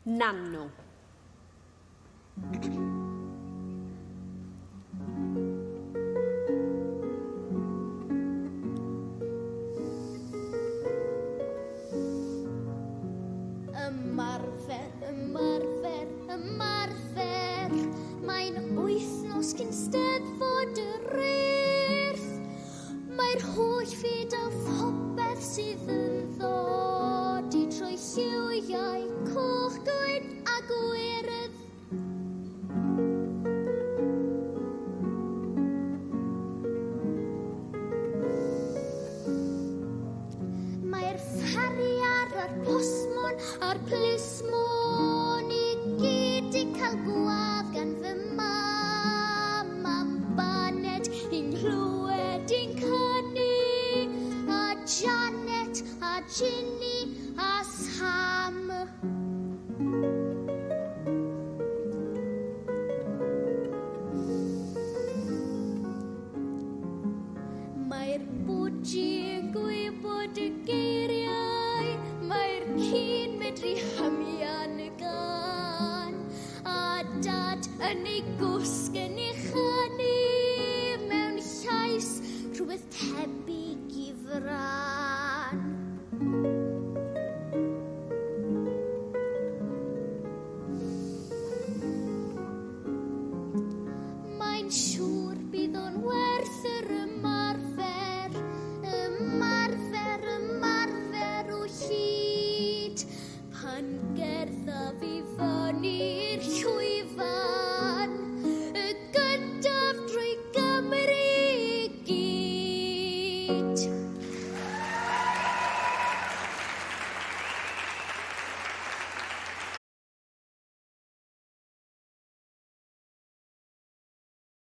Nano. Ymarfer, mae'n wythnos cyn steddfod yr Urdd. Mae'r holl fyd a phopeth sydd yn ddod i troi lliwiau coch, gwyn a gwyrdd. Mae'r ffariar a'r posmon a'r plismon i gyd i cael gwadd gan fy mam. Mam Baned, i'n Clwed, i'n Cynni, a Janet, a Ginny, a Sam. Mae'r bwdji yn gwybod y geiriau, mae'r cyn medru hymian y gan, a dad yn ei gwsg yn ei chanu mewn llais rhywbeth tebyg i fran. Mae'n siŵr bydd o'n werth yr ymarfer, ymarfer, ymarfer o hyd, pan gerddaf i fyny'r llwyfan.